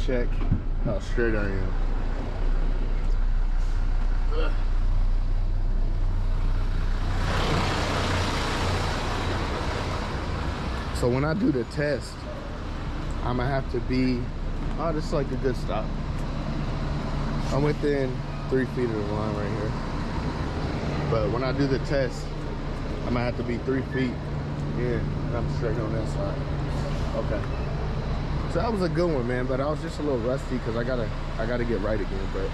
check how straight I am. So when I do the test, I'm gonna have to be, oh, this is like a good stop. I'm within 3 feet of the line right here. But when I do the test, I'm gonna have to be 3 feet. Yeah, and I'm straight on that side. Okay. So that was a good one, man, but I was just a little rusty because I gotta get right again, but